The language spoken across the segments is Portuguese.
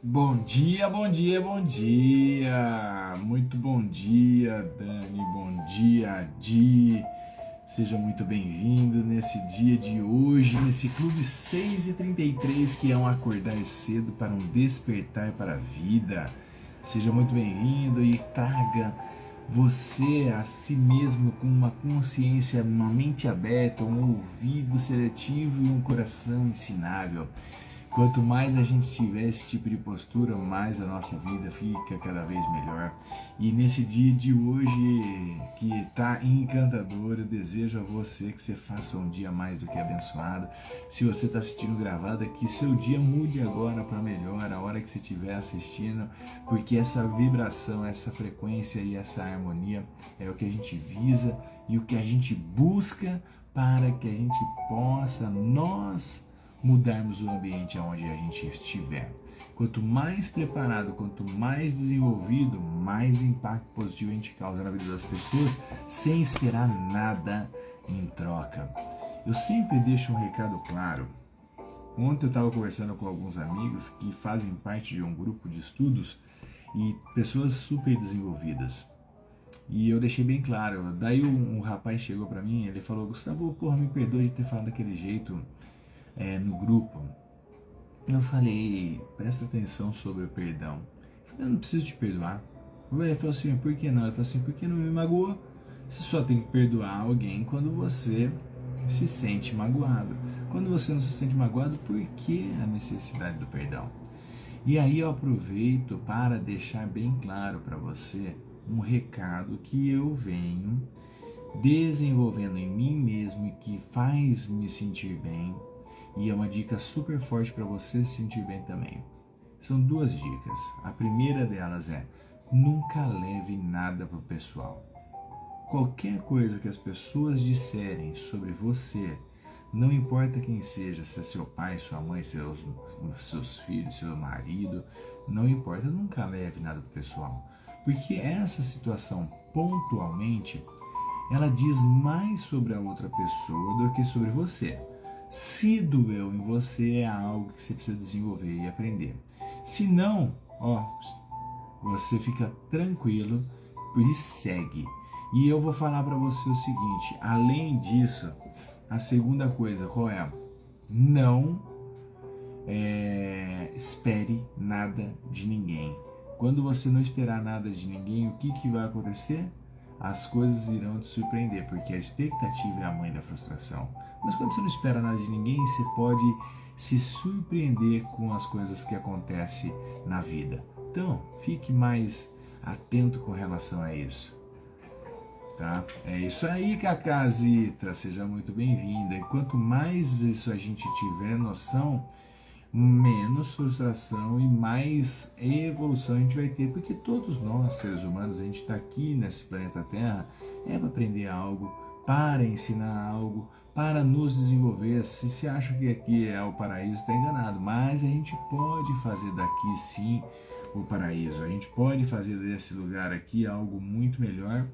Bom dia, bom dia, bom dia! Muito bom dia, Dani, bom dia, Di. Seja muito bem-vindo nesse dia de hoje, nesse Clube 6h33, que é um acordar cedo para um despertar para a vida. Seja muito bem-vindo e traga você a si mesmo com uma consciência, uma mente aberta, um ouvido seletivo e um coração ensinável. Quanto mais a gente tiver esse tipo de postura, mais a nossa vida fica cada vez melhor. E nesse dia de hoje, que está encantador, eu desejo a você que você faça um dia mais do que abençoado. Se você está assistindo gravado, que seu dia mude agora para melhor, a hora que você estiver assistindo, porque essa vibração, essa frequência e essa harmonia é o que a gente visa e o que a gente busca para que a gente possa, mudarmos o ambiente onde a gente estiver. Quanto mais preparado, quanto mais desenvolvido, mais impacto positivo a gente causa na vida das pessoas, sem esperar nada em troca. Eu sempre deixo um recado claro. Ontem eu estava conversando com alguns amigos que fazem parte de um grupo de estudos e pessoas super desenvolvidas. E eu deixei bem claro. Daí um rapaz chegou para mim, ele falou: Gustavo, porra, me perdoe de ter falado daquele jeito no grupo. Eu falei: presta atenção sobre o perdão. Eu não preciso te perdoar. Ele falou assim: por que não? Ele falou assim: porque não me magoou. Você só tem que perdoar alguém quando você se sente magoado. Quando você não se sente magoado, por que a necessidade do perdão? E aí eu aproveito para deixar bem claro para você um recado que eu venho desenvolvendo em mim mesmo e que faz me sentir bem. E é uma dica super forte para você se sentir bem também. São duas dicas. A primeira delas é: nunca leve nada para o pessoal. Qualquer coisa que as pessoas disserem sobre você, não importa quem seja, se é seu pai, sua mãe, seus filhos, seu marido, não importa, nunca leve nada para o pessoal. Porque essa situação, pontualmente, ela diz mais sobre a outra pessoa do que sobre você. Se doeu em você, é algo que você precisa desenvolver e aprender. Se não, você fica tranquilo e segue. E eu vou falar para você o seguinte: além disso, a segunda coisa, qual é? Não espere nada de ninguém. Quando você não esperar nada de ninguém, o que vai acontecer? As coisas irão te surpreender, porque a expectativa é a mãe da frustração. Mas quando você não espera nada de ninguém, você pode se surpreender com as coisas que acontecem na vida. Então, fique mais atento com relação a isso. Tá? É isso aí, Cacazita. Seja muito bem-vinda. E quanto mais isso a gente tiver noção, menos frustração e mais evolução a gente vai ter, porque todos nós, seres humanos, a gente está aqui nesse planeta Terra para aprender algo, para ensinar algo, para nos desenvolver. Se você acha que aqui é o paraíso, está enganado, mas a gente pode fazer daqui sim o paraíso, a gente pode fazer desse lugar aqui algo muito melhor,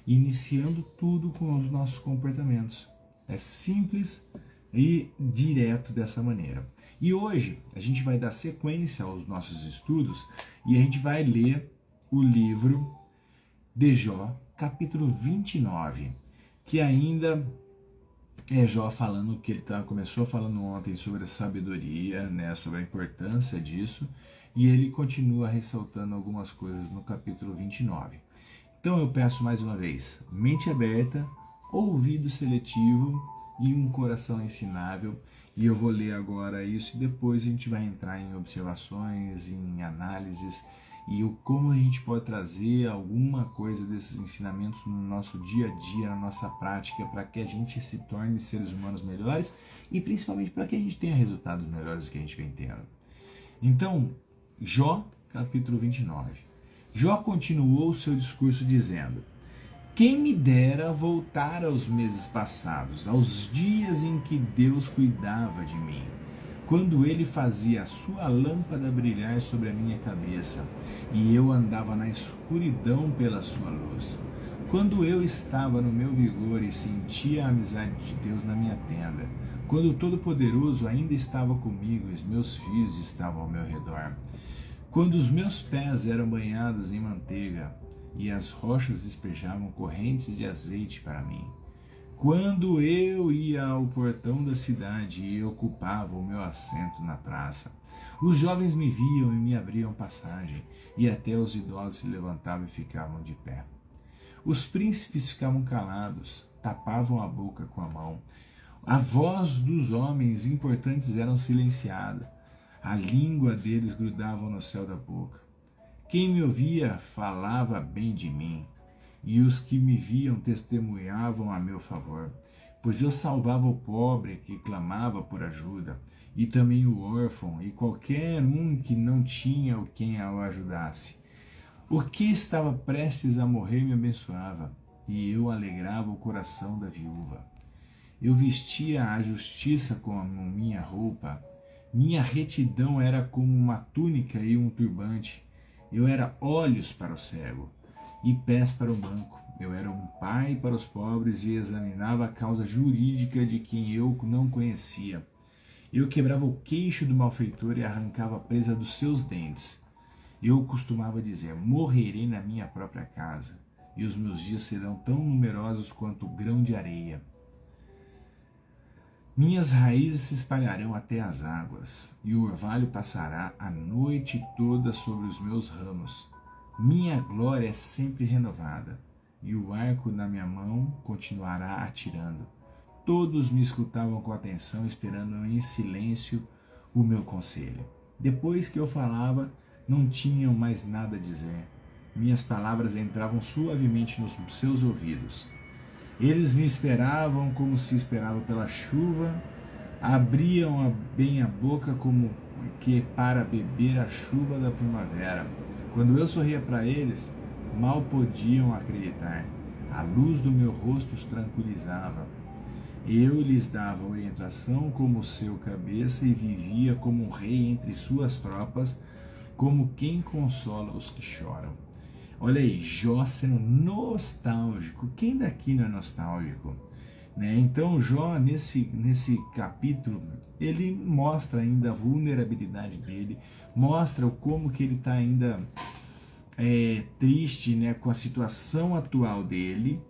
iniciando tudo com os nossos comportamentos. É simples e direto dessa maneira. E hoje a gente vai dar sequência aos nossos estudos e a gente vai ler o livro de Jó, capítulo 29, que ainda é Jó falando que ele começou falando ontem sobre a sabedoria, sobre a importância disso, e ele continua ressaltando algumas coisas no capítulo 29. Então eu peço mais uma vez, mente aberta, ouvido seletivo e um coração ensinável. E eu vou ler agora isso e depois a gente vai entrar em observações, em análises e como a gente pode trazer alguma coisa desses ensinamentos no nosso dia a dia, na nossa prática, para que a gente se torne seres humanos melhores e principalmente para que a gente tenha resultados melhores do que a gente vem tendo. Então, Jó, capítulo 29. Jó continuou o seu discurso dizendo: quem me dera voltar aos meses passados, aos dias em que Deus cuidava de mim, quando Ele fazia a sua lâmpada brilhar sobre a minha cabeça e eu andava na escuridão pela sua luz. Quando eu estava no meu vigor e sentia a amizade de Deus na minha tenda, quando o Todo-Poderoso ainda estava comigo e os meus filhos estavam ao meu redor. Quando os meus pés eram banhados em manteiga e as rochas despejavam correntes de azeite para mim. Quando eu ia ao portão da cidade e ocupava o meu assento na praça, os jovens me viam e me abriam passagem, e até os idosos se levantavam e ficavam de pé. Os príncipes ficavam calados, tapavam a boca com a mão. A voz dos homens importantes era silenciada. A língua deles grudava no céu da boca. Quem me ouvia falava bem de mim, e os que me viam testemunhavam a meu favor, pois eu salvava o pobre que clamava por ajuda, e também o órfão, e qualquer um que não tinha quem o ajudasse. O que estava prestes a morrer me abençoava, e eu alegrava o coração da viúva. Eu vestia a justiça como minha roupa, minha retidão era como uma túnica e um turbante. Eu era olhos para o cego e pés para o manco. Eu era um pai para os pobres e examinava a causa jurídica de quem eu não conhecia. Eu quebrava o queixo do malfeitor e arrancava a presa dos seus dentes. Eu costumava dizer: morrerei na minha própria casa, e os meus dias serão tão numerosos quanto o grão de areia. Minhas raízes se espalharão até as águas, e o orvalho passará a noite toda sobre os meus ramos. Minha glória é sempre renovada, e o arco na minha mão continuará atirando. Todos me escutavam com atenção, esperando em silêncio o meu conselho. Depois que eu falava, não tinham mais nada a dizer. Minhas palavras entravam suavemente nos seus ouvidos. Eles me esperavam como se esperava pela chuva, abriam bem a boca como que para beber a chuva da primavera. Quando eu sorria para eles, mal podiam acreditar. A luz do meu rosto os tranquilizava. Eu lhes dava orientação como seu cabeça e vivia como um rei entre suas tropas, como quem consola os que choram. Olha aí, Jó sendo nostálgico. Quem daqui não é nostálgico? Né? Então Jó, nesse capítulo, ele mostra ainda a vulnerabilidade dele, mostra como que ele está ainda triste, né, com a situação atual dele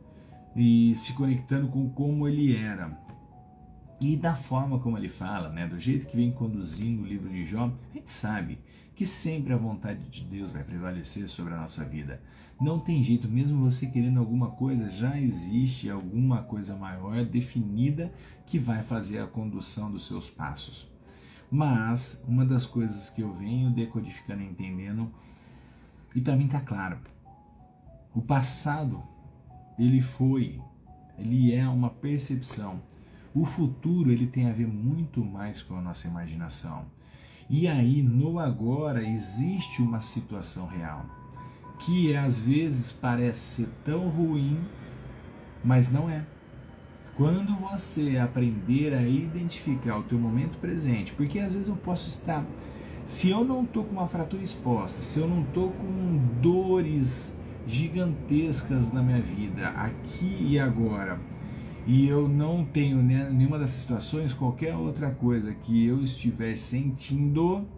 e se conectando com como ele era. E da forma como ele fala, né, do jeito que vem conduzindo o livro de Jó, a gente sabe que sempre a vontade de Deus vai prevalecer sobre a nossa vida. Não tem jeito, mesmo você querendo alguma coisa, já existe alguma coisa maior definida que vai fazer a condução dos seus passos. Mas uma das coisas que eu venho decodificando e entendendo, e para mim tá claro, o passado ele é uma percepção. O futuro ele tem a ver muito mais com a nossa imaginação. E aí, no agora, existe uma situação real, que às vezes parece ser tão ruim, mas não é. Quando você aprender a identificar o teu momento presente, porque às vezes eu posso estar, se eu não estou com uma fratura exposta, se eu não estou com dores gigantescas na minha vida, aqui e agora, e eu não tenho nenhuma dessas situações, qualquer outra coisa que eu estiver sentindo,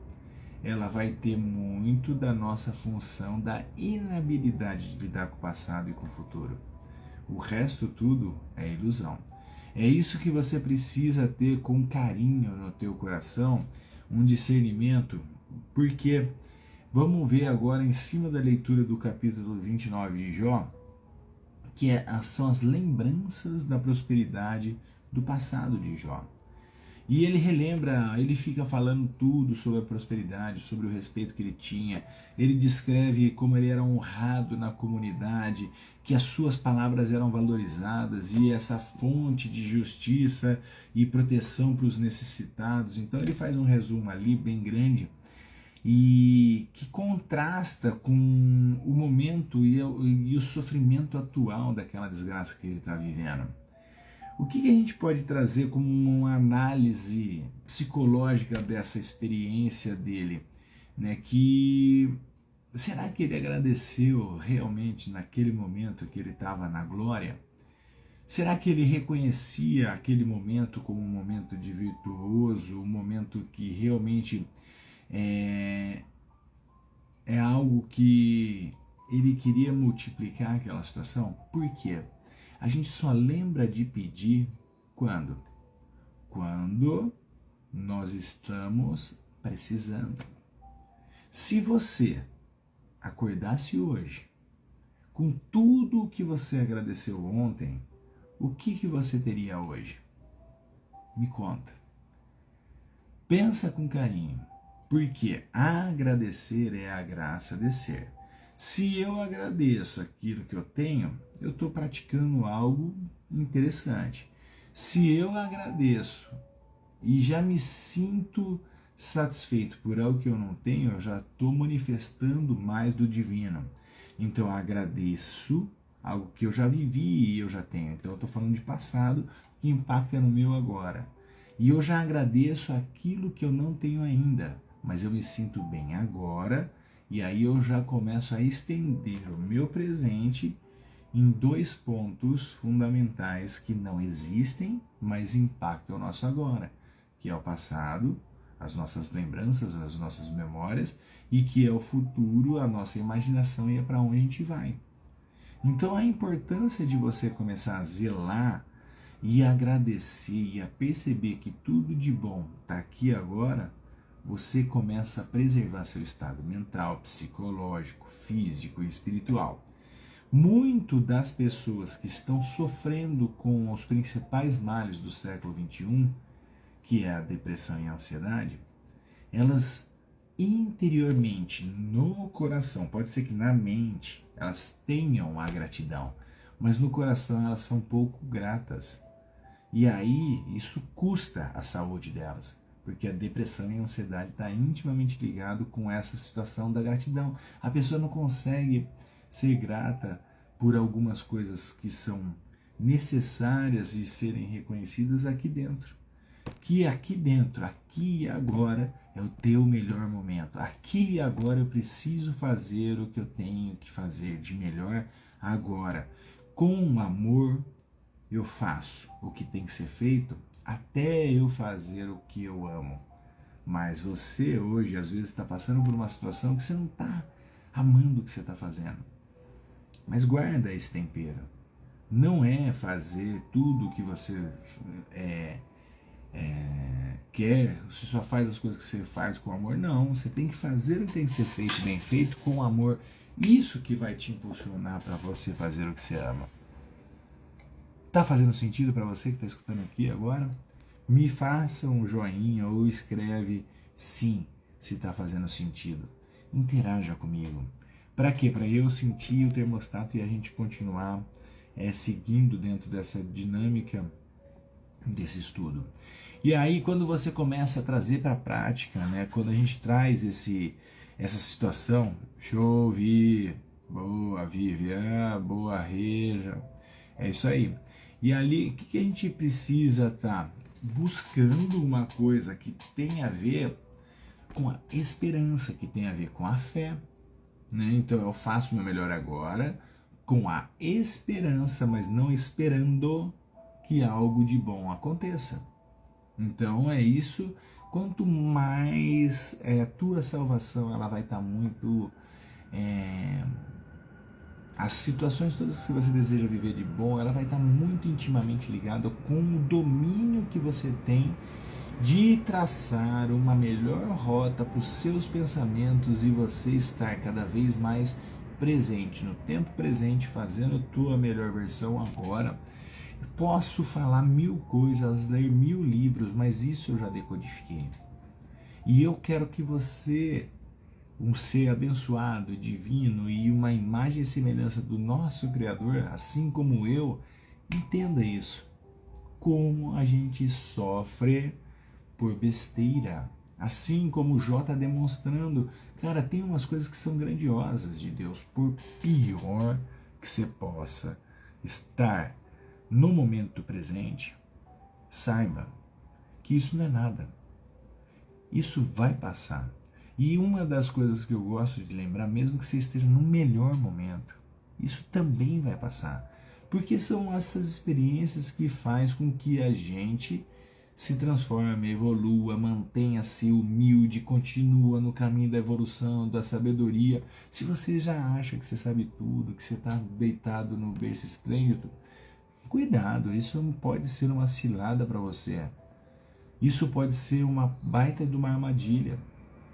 ela vai ter muito da nossa função da inabilidade de lidar com o passado e com o futuro. O resto tudo é ilusão. É isso que você precisa ter com carinho no teu coração, um discernimento, porque vamos ver agora em cima da leitura do capítulo 29 de Jó, que são as lembranças da prosperidade do passado de Jó. E ele relembra, ele fica falando tudo sobre a prosperidade, sobre o respeito que ele tinha. Ele descreve como ele era honrado na comunidade, que as suas palavras eram valorizadas e essa fonte de justiça e proteção para os necessitados. Então ele faz um resumo ali bem grande e que contrasta com o momento e o sofrimento atual daquela desgraça que ele está vivendo. O que a gente pode trazer como uma análise psicológica dessa experiência dele? Né? Que será que ele agradeceu realmente naquele momento que ele estava na glória? Será que ele reconhecia aquele momento como um momento de virtuoso, um momento que realmente é algo que ele queria multiplicar aquela situação. Por quê? A gente só lembra de pedir quando? Quando nós estamos precisando. Se você acordasse hoje com tudo o que você agradeceu ontem, o que você teria hoje? Me conta. Pensa com carinho, porque agradecer é a graça de ser. Se eu agradeço aquilo que eu tenho, eu estou praticando algo interessante. Se eu agradeço e já me sinto satisfeito por algo que eu não tenho, eu já estou manifestando mais do divino. Então eu agradeço algo que eu já vivi e eu já tenho. Então eu estou falando de passado que impacta no meu agora. E eu já agradeço aquilo que eu não tenho ainda, mas eu me sinto bem agora, e aí eu já começo a estender o meu presente em dois pontos fundamentais que não existem, mas impactam o nosso agora, que é o passado, as nossas lembranças, as nossas memórias, e que é o futuro, a nossa imaginação e é para onde a gente vai. Então a importância de você começar a zelar e agradecer e a perceber que tudo de bom está aqui agora, você começa a preservar seu estado mental, psicológico, físico e espiritual. Muito das pessoas que estão sofrendo com os principais males do século XXI, que é a depressão e a ansiedade, elas interiormente, no coração, pode ser que na mente elas tenham a gratidão, mas no coração elas são pouco gratas. E aí isso custa a saúde delas, porque a depressão e a ansiedade está intimamente ligado com essa situação da gratidão. A pessoa não consegue ser grata por algumas coisas que são necessárias e serem reconhecidas aqui dentro. Que aqui dentro, aqui e agora é o teu melhor momento. Aqui e agora eu preciso fazer o que eu tenho que fazer de melhor agora. Com amor eu faço o que tem que ser feito até eu fazer o que eu amo. Mas você hoje às vezes está passando por uma situação que você não está amando o que você está fazendo. Mas guarda esse tempero. Não é fazer tudo o que você quer, você só faz as coisas que você faz com amor. Não, você tem que fazer o que tem que ser feito, bem feito, com amor. Isso que vai te impulsionar para você fazer o que você ama. Tá fazendo sentido para você que está escutando aqui agora? Me faça um joinha ou escreve sim, se está fazendo sentido. Interaja comigo. Para quê? Para eu sentir o termostato e a gente continuar seguindo dentro dessa dinâmica desse estudo. E aí quando você começa a trazer para a prática, né, quando a gente traz essa situação, chove, boa Vivian, boa Reja, é isso aí. E ali, o que a gente precisa estar buscando? Uma coisa que tem a ver com a esperança, que tem a ver com a fé, né? Então eu faço o meu melhor agora com a esperança, mas não esperando que algo de bom aconteça. Então é isso. Quanto mais a tua salvação ela vai estar muito as situações todas que você deseja viver de bom, ela vai estar muito intimamente ligada com o domínio que você tem de traçar uma melhor rota para os seus pensamentos e você estar cada vez mais presente, no tempo presente, fazendo a tua melhor versão agora. Posso falar 1000 coisas, ler 1000 livros, mas isso eu já decodifiquei. E eu quero que você, um ser abençoado, divino e uma imagem e semelhança do nosso Criador, assim como eu, entenda isso. Como a gente sofre por besteira. Assim como o Jó está demonstrando, cara, tem umas coisas que são grandiosas de Deus, por pior que você possa estar no momento presente, saiba que isso não é nada. Isso vai passar. E uma das coisas que eu gosto de lembrar, mesmo que você esteja no melhor momento, isso também vai passar. Porque são essas experiências que faz com que a gente Se transforme, evolua, mantenha-se humilde, continua no caminho da evolução, da sabedoria. Se você já acha que você sabe tudo, que você está deitado no berço esplêndido, cuidado, isso pode ser uma cilada para você. Isso pode ser uma baita de uma armadilha.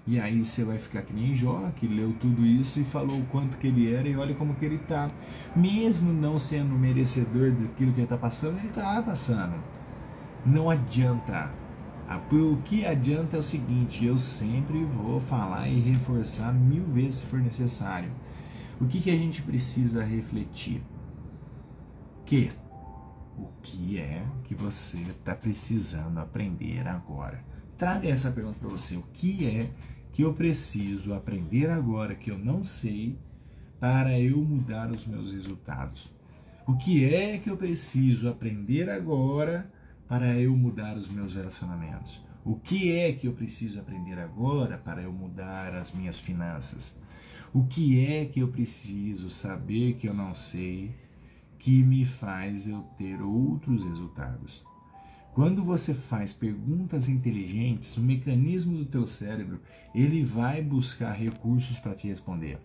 E aí você vai ficar que nem Jó, que leu tudo isso e falou o quanto que ele era e olha como que ele está. Mesmo não sendo merecedor daquilo que ele está passando, ele está passando. Não adianta. O que adianta é o seguinte, eu sempre vou falar e reforçar 1000 vezes se for necessário. O que a gente precisa refletir? O que é que você está precisando aprender agora? Traga essa pergunta para você. O que é que eu preciso aprender agora que eu não sei para eu mudar os meus resultados? O que é que eu preciso aprender agora para eu mudar os meus relacionamentos? O que é que eu preciso aprender agora para eu mudar as minhas finanças? O que é que eu preciso saber que eu não sei que me faz eu ter outros resultados? Quando você faz perguntas inteligentes, o mecanismo do teu cérebro, ele vai buscar recursos para te responder.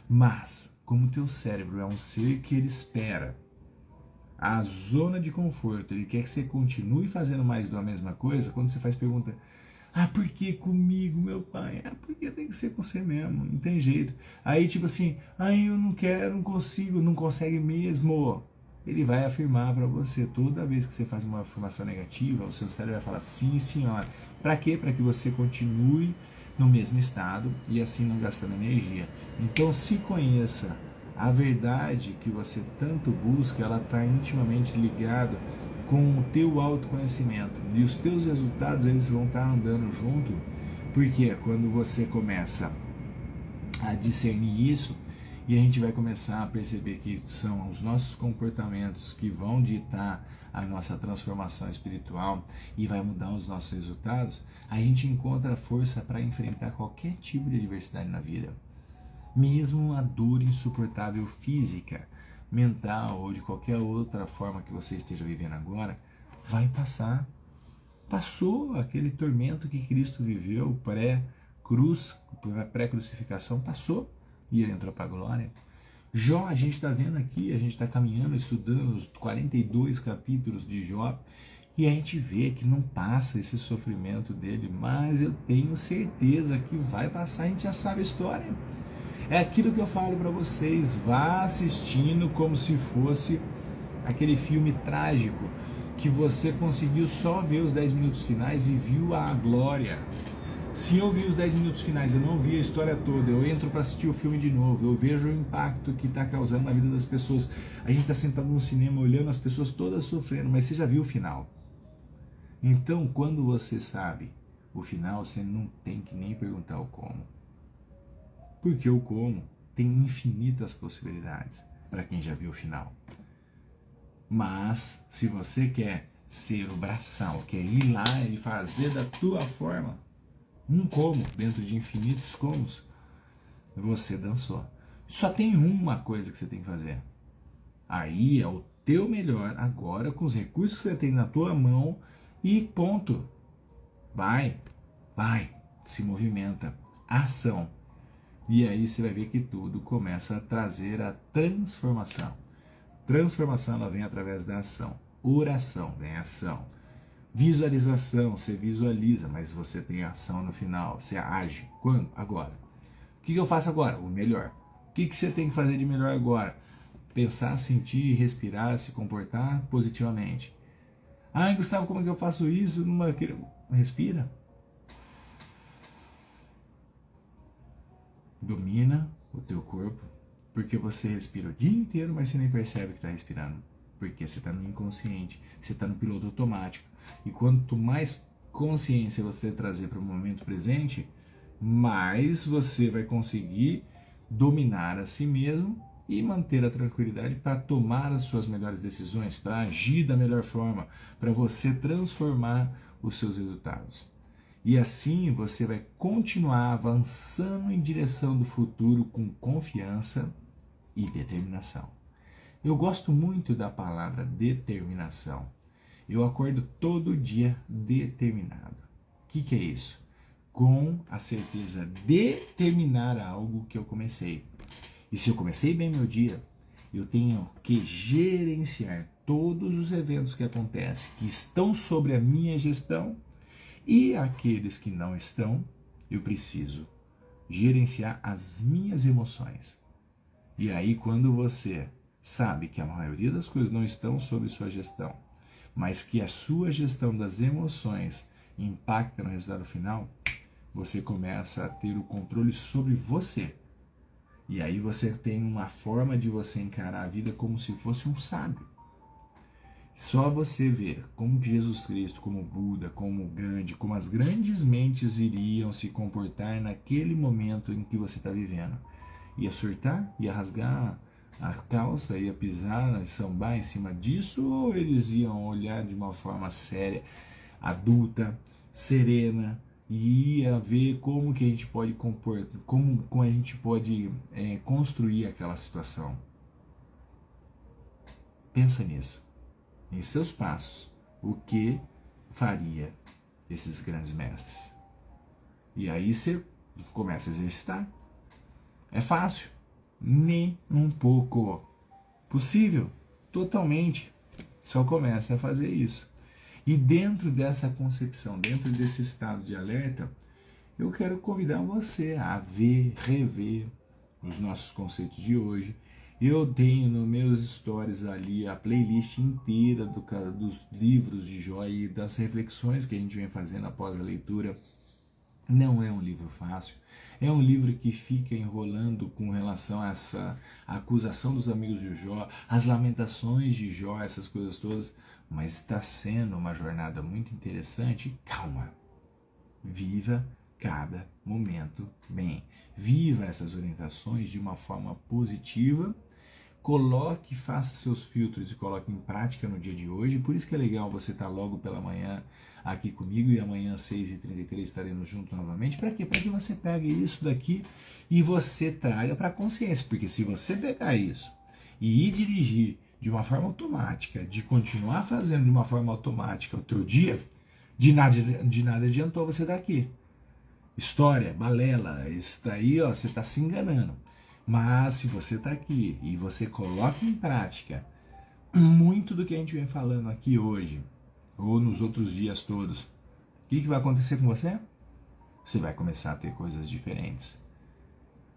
Mas, como o teu cérebro é um ser que ele espera a zona de conforto, ele quer que você continue fazendo mais da mesma coisa, quando você faz pergunta, por que comigo, meu pai? Porque tem que ser com você mesmo, não tem jeito. Aí tipo assim, eu não quero, não consigo, não consegue mesmo. Ele vai afirmar para você, toda vez que você faz uma afirmação negativa, o seu cérebro vai falar, sim senhora. Para quê? Para que você continue no mesmo estado e assim não gastando energia. Então se conheça. A verdade que você tanto busca, ela está intimamente ligada com o teu autoconhecimento. E os teus resultados, eles vão estar andando junto, porque quando você começa a discernir isso, e a gente vai começar a perceber que são os nossos comportamentos que vão ditar a nossa transformação espiritual e vai mudar os nossos resultados, a gente encontra força para enfrentar qualquer tipo de adversidade na vida. Mesmo a dor insuportável física, mental ou de qualquer outra forma que você esteja vivendo agora, vai passar. Passou aquele tormento que Cristo viveu pré-cruz, pré-crucificação, passou e ele entrou para a glória. Jó, a gente está vendo aqui, a gente está caminhando, estudando os 42 capítulos de Jó, e a gente vê que não passa esse sofrimento dele, mas eu tenho certeza que vai passar, a gente já sabe a história. É aquilo que eu falo para vocês, vá assistindo como se fosse aquele filme trágico que você conseguiu só ver os 10 minutos finais e viu a glória. Se eu vi os 10 minutos finais, eu não vi a história toda, eu entro para assistir o filme de novo, eu vejo o impacto que está causando na vida das pessoas. A gente está sentado no cinema olhando as pessoas todas sofrendo, mas você já viu o final. Então, quando você sabe o final, você não tem que nem perguntar o como. Porque o como tem infinitas possibilidades para quem já viu o final. Mas, se você quer ser o braçal, quer ir lá e fazer da tua forma um como dentro de infinitos comos, você dançou. Só tem uma coisa que você tem que fazer. Aí é o teu melhor agora com os recursos que você tem na tua mão e ponto. Vai, se movimenta. Ação. E aí você vai ver que tudo começa a trazer a transformação. Transformação, ela vem através da ação. Oração vem ação. Visualização, você visualiza, mas você tem ação no final. Você age. Quando? Agora. O que eu faço agora? O melhor. O que você tem que fazer de melhor agora? Pensar, sentir, respirar, se comportar positivamente. Gustavo, como é que eu faço isso? Respira. Domina o teu corpo, porque você respira o dia inteiro, mas você nem percebe que está respirando, porque você está no inconsciente, você está no piloto automático. E quanto mais consciência você trazer para o momento presente, mais você vai conseguir dominar a si mesmo e manter a tranquilidade para tomar as suas melhores decisões, para agir da melhor forma, para você transformar os seus resultados. E assim você vai continuar avançando em direção do futuro com confiança e determinação. Eu gosto muito da palavra determinação. Eu acordo todo dia determinado. O que é isso? Com a certeza de terminar algo que eu comecei. E se eu comecei bem meu dia, eu tenho que gerenciar todos os eventos que acontecem, que estão sobre a minha gestão, e aqueles que não estão, eu preciso gerenciar as minhas emoções. E aí, quando você sabe que a maioria das coisas não estão sob sua gestão, mas que a sua gestão das emoções impacta no resultado final, você começa a ter o controle sobre você. E aí você tem uma forma de você encarar a vida como se fosse um sábio. Só você ver como Jesus Cristo, como Buda, como Gandhi, como as grandes mentes iriam se comportar naquele momento em que você está vivendo. Ia surtar? Ia rasgar a calça? Ia pisar, sambar em cima disso? Ou eles iam olhar de uma forma séria, adulta, serena, e ia ver como que a gente pode comportar, como a gente pode construir aquela situação? Pensa nisso. Em seus passos, o que faria esses grandes mestres? E aí você começa a exercitar. É fácil? Nem um pouco. Possível? Totalmente. Só começa a fazer isso. E dentro dessa concepção, dentro desse estado de alerta, eu quero convidar você a ver, rever os nossos conceitos de hoje. Eu tenho nos meus stories ali a playlist inteira dos livros de Jó e das reflexões que a gente vem fazendo após a leitura. Não é um livro fácil, é um livro que fica enrolando com relação a essa acusação dos amigos de Jó, as lamentações de Jó, essas coisas todas, mas está sendo uma jornada muito interessante. Calma, viva cada momento bem, viva essas orientações de uma forma positiva. Coloque, faça seus filtros e coloque em prática no dia de hoje. Por isso que é legal você estar logo pela manhã aqui comigo, e amanhã às 6h33 estaremos juntos novamente. Para quê? Para que você pegue isso daqui e você traga para a consciência. Porque se você pegar isso e ir dirigir de uma forma automática, de continuar fazendo de uma forma automática o teu dia, de nada adiantou você daqui. História, balela, isso daí, ó, você está se enganando. Mas se você está aqui e você coloca em prática muito do que a gente vem falando aqui hoje, ou nos outros dias todos, o que vai acontecer com você? Você vai começar a ter coisas diferentes.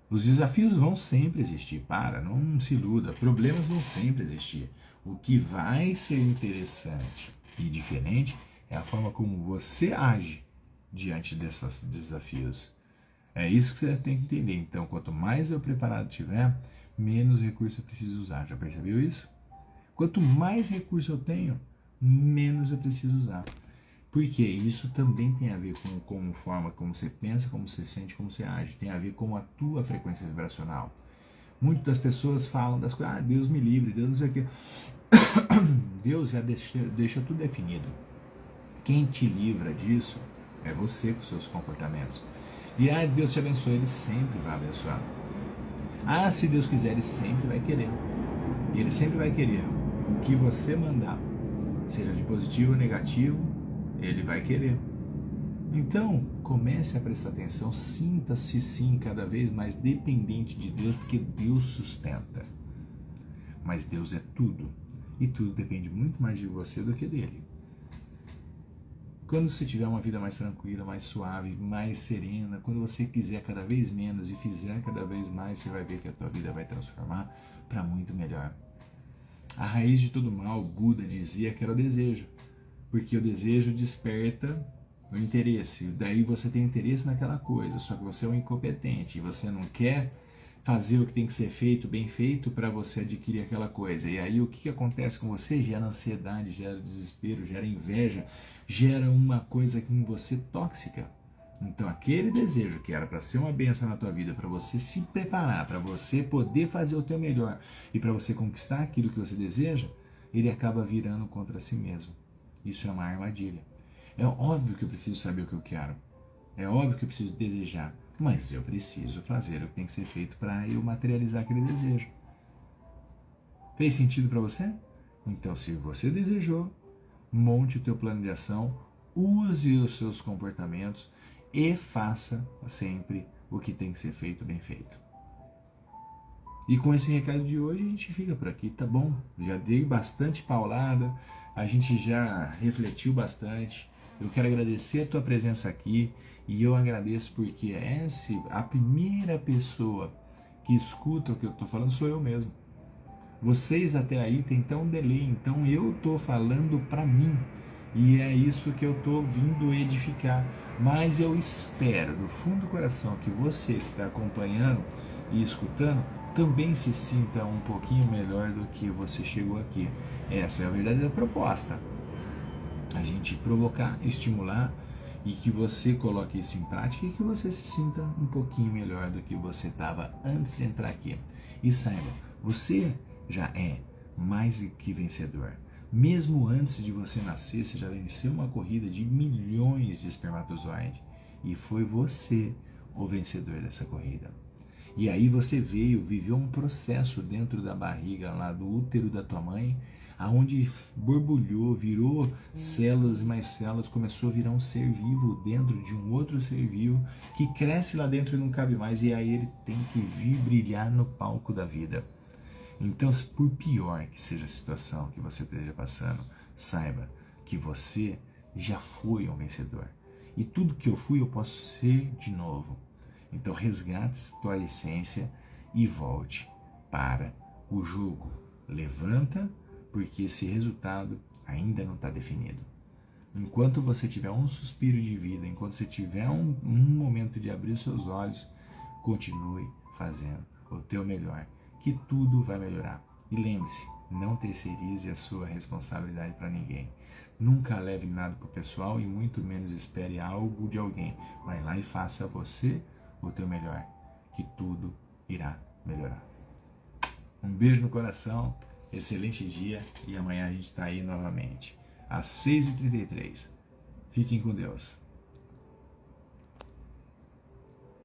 Os desafios vão sempre existir, não se iluda, problemas vão sempre existir. O que vai ser interessante e diferente é a forma como você age diante desses desafios. É isso que você tem que entender. Então, quanto mais eu preparado tiver, menos recurso eu preciso usar. Já percebeu isso? Quanto mais recurso eu tenho, menos eu preciso usar. Porque isso também tem a ver com a forma como você pensa, como você sente, como você age. Tem a ver com a tua frequência vibracional. Muitas das pessoas falam das coisas, Deus me livre, Deus não sei o quê. Deus já deixa tudo definido. Quem te livra disso é você com seus comportamentos. E Deus te abençoe, Ele sempre vai abençoar. Se Deus quiser, Ele sempre vai querer. E Ele sempre vai querer o que você mandar, seja de positivo ou negativo, Ele vai querer. Então, comece a prestar atenção, sinta-se sim cada vez mais dependente de Deus, porque Deus sustenta. Mas Deus é tudo, e tudo depende muito mais de você do que dele. Quando você tiver uma vida mais tranquila, mais suave, mais serena, quando você quiser cada vez menos e fizer cada vez mais, você vai ver que a tua vida vai transformar para muito melhor. A raiz de todo mal, Buda dizia que era o desejo, porque o desejo desperta o interesse, daí você tem interesse naquela coisa, só que você é um incompetente e você não quer fazer o que tem que ser feito, bem feito, para você adquirir aquela coisa. E aí o que acontece com você? Gera ansiedade, gera desespero, gera inveja, gera uma coisa em você tóxica. Então aquele desejo que era para ser uma bênção na tua vida, para você se preparar, para você poder fazer o teu melhor e para você conquistar aquilo que você deseja, ele acaba virando contra si mesmo. Isso é uma armadilha. É óbvio que eu preciso saber o que eu quero. É óbvio que eu preciso desejar. Mas eu preciso fazer o que tem que ser feito para eu materializar aquele desejo. Fez sentido para você? Então, se você desejou monte o teu plano de ação, use os seus comportamentos e faça sempre o que tem que ser feito bem feito. E com esse recado de hoje a gente fica por aqui, tá bom? Já dei bastante paulada, a gente já refletiu bastante. Eu quero agradecer a tua presença aqui e eu agradeço porque a primeira pessoa que escuta o que eu estou falando sou eu mesmo. Vocês até aí tem tão delay, então eu estou falando para mim e é isso que eu estou vindo edificar. Mas eu espero do fundo do coração que você que está acompanhando e escutando também se sinta um pouquinho melhor do que você chegou aqui. Essa é a verdadeira proposta. A gente provocar, estimular e que você coloque isso em prática e que você se sinta um pouquinho melhor do que você estava antes de entrar aqui. E saiba, você já é mais que vencedor. Mesmo antes de você nascer, você já venceu uma corrida de milhões de espermatozoides e foi você o vencedor dessa corrida. E aí você viveu um processo dentro da barriga, lá do útero da tua mãe, aonde borbulhou, virou células e mais células, começou a virar um ser vivo dentro de um outro ser vivo que cresce lá dentro e não cabe mais, e aí ele tem que vir brilhar no palco da vida. Então, por pior que seja a situação que você esteja passando, saiba que você já foi um vencedor. E tudo que eu fui, eu posso ser de novo. Então resgate tua essência e volte para o jogo. Levanta, porque esse resultado ainda não está definido. Enquanto você tiver um suspiro de vida, enquanto você tiver um momento de abrir os seus olhos, continue fazendo o teu melhor, que tudo vai melhorar. E lembre-se, não terceirize a sua responsabilidade para ninguém. Nunca leve nada para o pessoal e muito menos espere algo de alguém. Vai lá e faça você o teu melhor, que tudo irá melhorar. Um beijo no coração, excelente dia e amanhã a gente está aí novamente, às 6h33. Fiquem com Deus.